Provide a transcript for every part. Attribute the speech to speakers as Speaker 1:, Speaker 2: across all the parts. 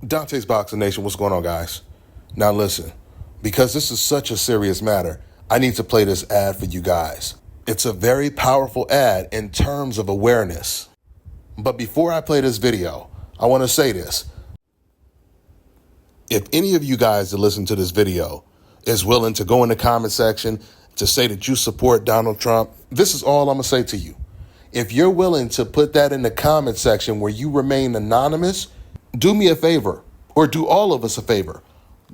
Speaker 1: Dante's Boxing Nation, what's going on, guys? Now listen, because this is such a serious matter, I need to play this ad for you guys. It's a very powerful ad in terms of awareness. But before I play this video, I want to say this. If any of you guys that listen to this video is willing to go in the comment section to say that you support Donald Trump, this is all I'm going to say to you. If you're willing to put that in the comment section where you remain anonymous, do me a favor, or do all of us a favor.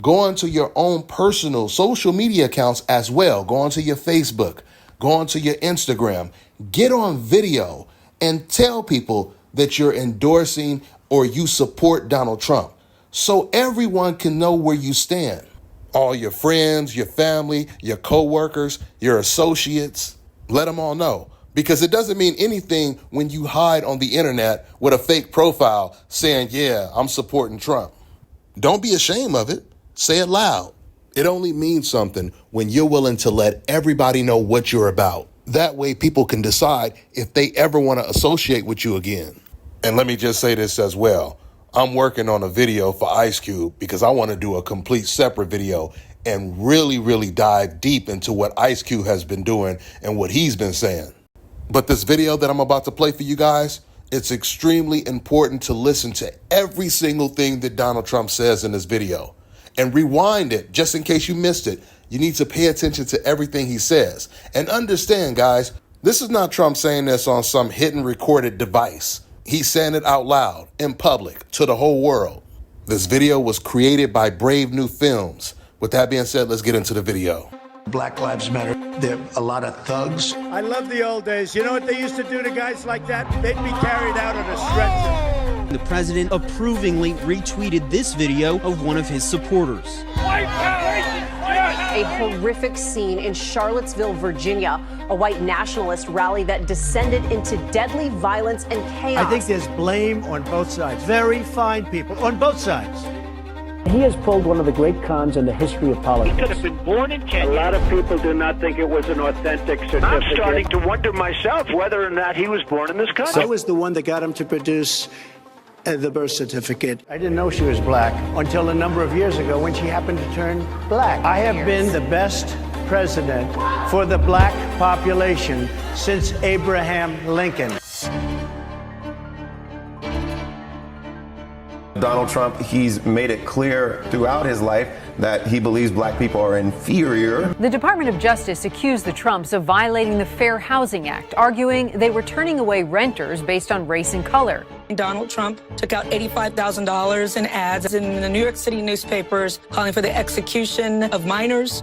Speaker 1: Go onto your own personal social media accounts as well. Go onto your Facebook, go onto your Instagram, get on video and tell people that you're endorsing or you support Donald Trump so everyone can know where you stand. All your friends, your family, your coworkers, your associates, let them all know. Because it doesn't mean anything when you hide on the internet with a fake profile saying, yeah, I'm supporting Trump. Don't be ashamed of it. Say it loud. It only means something when you're willing to let everybody know what you're about. That way people can decide if they ever want to associate with you again. And let me just say this as well. I'm working on a video for Ice Cube because I want to do a complete separate video and really dive deep into what Ice Cube has been doing and what he's been saying. But this video that I'm about to play for you guys, it's extremely important to listen to every single thing that Donald Trump says in this video and rewind it just in case you missed it. You need to pay attention to everything he says and understand, guys, this is not Trump saying this on some hidden recorded device. He's saying it out loud in public to the whole world. This video was created by Brave New Films. With that being said, let's get into the video.
Speaker 2: Black Lives Matter. There are a lot of thugs.
Speaker 3: I love the old days. You know what they used to do to guys like that? They'd be carried out on a stretcher.
Speaker 4: The president approvingly retweeted this video of one of his supporters.
Speaker 5: White power! A horrific scene in Charlottesville, Virginia. A white nationalist rally that descended into deadly violence and chaos.
Speaker 3: I think there's blame on both sides. Very fine people on both sides.
Speaker 6: He has pulled one of the great cons in the history of politics.
Speaker 7: He could have been born in Kenya.
Speaker 8: A lot of people do not think it was an authentic certificate.
Speaker 7: I'm starting to wonder myself whether or not he was born in this country.
Speaker 2: I was the one that got him to produce the birth certificate. I didn't know she was black until a number of years ago when she happened to turn black. I have been the best president for the black population since Abraham Lincoln.
Speaker 9: Donald Trump, he's made it clear throughout his life that he believes black people are inferior.
Speaker 10: The Department of Justice accused the Trumps of violating the Fair Housing Act, arguing they were turning away renters based on race and color.
Speaker 11: Donald Trump took out $85,000 in ads in the New York City newspapers calling for the execution of minors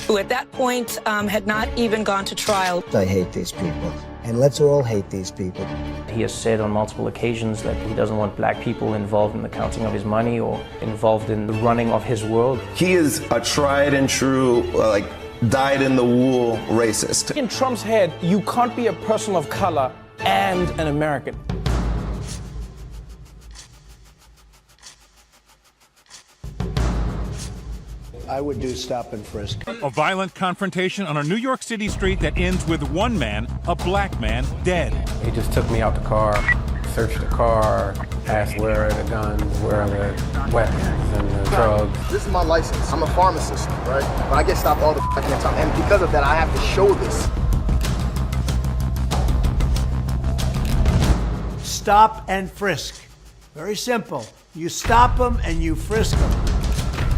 Speaker 11: who at that point had not even gone to trial.
Speaker 6: I hate these people, and let's all hate these people.
Speaker 12: He has said on multiple occasions that he doesn't want black people involved in the counting of his money or involved in the running of his world.
Speaker 9: He is a tried and true, dyed-in-the-wool racist.
Speaker 13: In Trump's head, you can't be a person of color and an American.
Speaker 2: I would do stop and frisk.
Speaker 14: A violent confrontation on a New York City street that ends with one man, a black man, dead.
Speaker 12: He just took me out the car, searched the car, asked where are the guns, where are the weapons and the drugs.
Speaker 15: This is my license. I'm a pharmacist, right? But I get stopped all the fucking time. And because of that, I have to show this.
Speaker 3: Stop and frisk. Very simple. You stop them and you frisk them.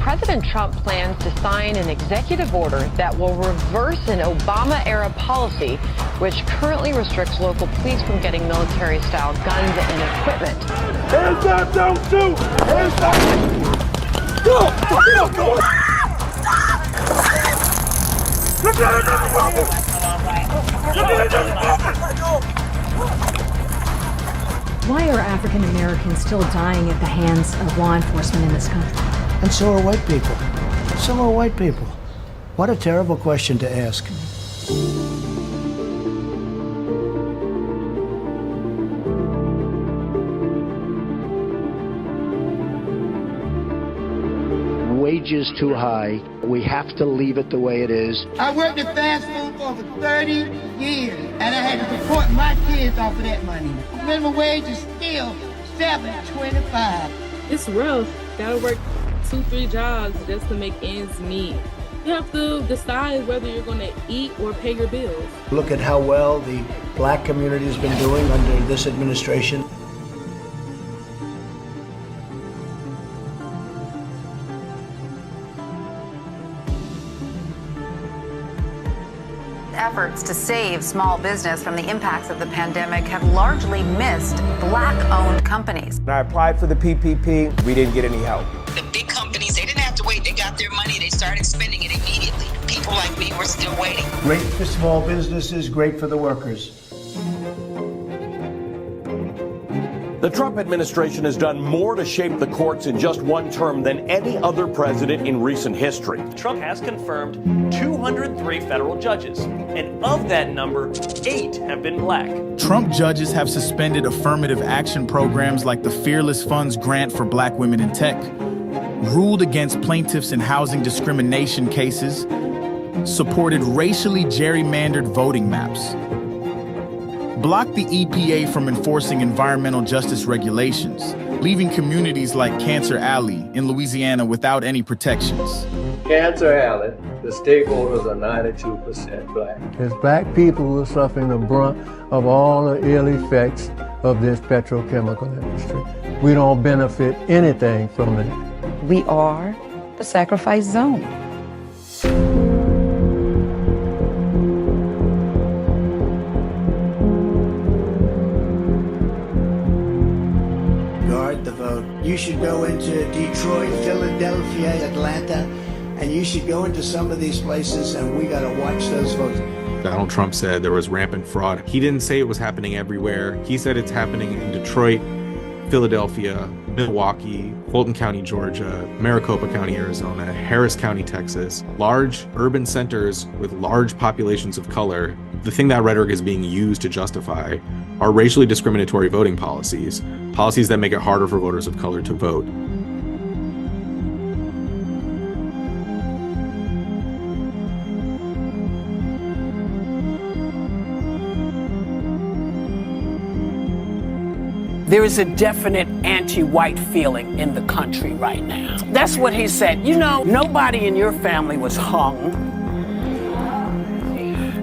Speaker 16: President Trump plans to sign an executive order that will reverse an Obama-era policy which currently restricts local police from getting military-style guns and equipment.
Speaker 8: Hands up, don't shoot! Hands up! Go! Go!
Speaker 17: Why are African Americans still dying at the hands of law enforcement in this country?
Speaker 2: And so are white people. So are white people. What a terrible question to ask. Wages too high. We have to leave it the way it is.
Speaker 18: I worked at fast food for over 30 years, and I had to support my kids off of that money. Minimum wage is still $7.25.
Speaker 19: It's rough. Gotta work 2-3 jobs just to make ends meet. You have to decide whether you're going to eat or pay your bills.
Speaker 2: Look at how well the black community has been doing under this administration.
Speaker 20: Efforts to save small business from the impacts of the pandemic have largely missed black-owned companies.
Speaker 13: When I applied for the PPP, we didn't get any help.
Speaker 21: The big companies, they didn't have to wait. They got their money. They started spending it immediately. People like me were still waiting.
Speaker 2: Great for small businesses, great for the workers.
Speaker 22: The Trump administration has done more to shape the courts in just one term than any other president in recent history.
Speaker 23: Trump has confirmed 203 federal judges, and of that number, 8 have been black.
Speaker 24: Trump judges have suspended affirmative action programs like the Fearless Funds grant for black women in tech, ruled against plaintiffs in housing discrimination cases, supported racially gerrymandered voting maps, blocked the EPA from enforcing environmental justice regulations, leaving communities like Cancer Alley in Louisiana without any protections.
Speaker 25: Cancer Alley, the stakeholders are 92% black.
Speaker 26: It's black people who are suffering the brunt of all the ill effects of this petrochemical industry. We don't benefit anything from it.
Speaker 27: We are the sacrifice zone.
Speaker 2: The vote. You should go into Detroit, Philadelphia, Atlanta, and you should go into some of these places, and we got to watch those votes.
Speaker 28: Donald Trump said there was rampant fraud. He didn't say it was happening everywhere. He said it's happening in Detroit, Philadelphia, Milwaukee, Fulton County, Georgia, Maricopa County, Arizona, Harris County, Texas, large urban centers with large populations of color. The thing that rhetoric is being used to justify are racially discriminatory voting policies, policies that make it harder for voters of color to vote.
Speaker 29: There is a definite anti-white feeling in the country right now. That's what he said. You know, nobody in your family was hung.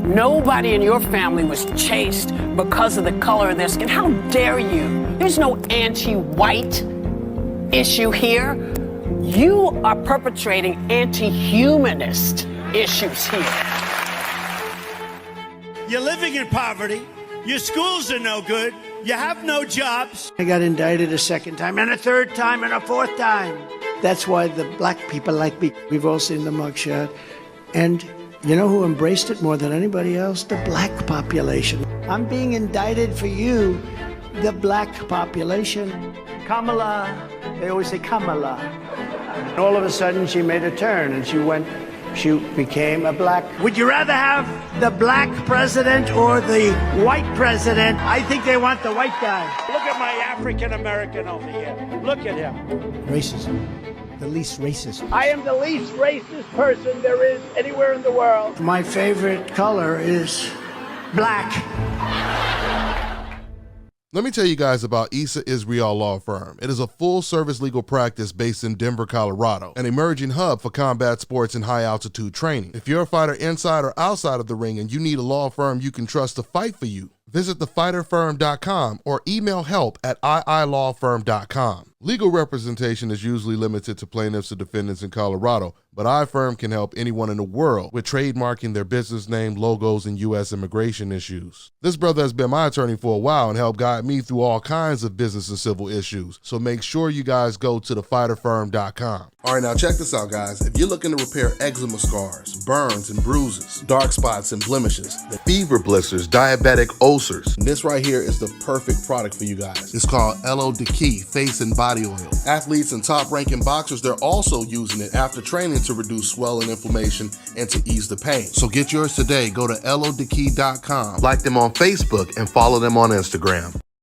Speaker 29: Nobody in your family was chased because of the color of their skin. How dare you? There's no anti-white issue here. You are perpetrating anti-humanist issues here.
Speaker 3: You're living in poverty. Your schools are no good. You have no jobs.
Speaker 2: I got indicted a second time, and a third time, and a fourth time. That's why the black people like me. We've all seen the mugshot. And you know who embraced it more than anybody else? The black population. I'm being indicted for you, the black population. Kamala, they always say Kamala. And all of a sudden she made a turn and she became a black. Would you rather have the black president or the white president? I think they want the white guy.
Speaker 3: Look at my African American over here. Look at him.
Speaker 6: Racism. The least racist.
Speaker 2: I am the least racist person there is anywhere in the world. My favorite color is black.
Speaker 1: Let me tell you guys about Issa Israel Law Firm. It is a full-service legal practice based in Denver, Colorado, an emerging hub for combat sports and high-altitude training. If you're a fighter inside or outside of the ring and you need a law firm you can trust to fight for you, visit thefighterfirm.com or email help@iilawfirm.com. Legal representation is usually limited to plaintiffs or defendants in Colorado, but iFirm can help anyone in the world with trademarking their business name, logos, and U.S. immigration issues. This brother has been my attorney for a while and helped guide me through all kinds of business and civil issues, so make sure you guys go to thefighterfirm.com. All right, now check this out, guys. If you're looking to repair eczema scars, burns and bruises, dark spots and blemishes, fever blisters, diabetic ulcers, this right here is the perfect product for you guys. It's called Elo Diki Face and Body Oil. Athletes and top-ranking boxers, they're also using it after training to reduce swelling, inflammation, and to ease the pain. So get yours today. Go to elodiki.com, like them on Facebook, and follow them on Instagram.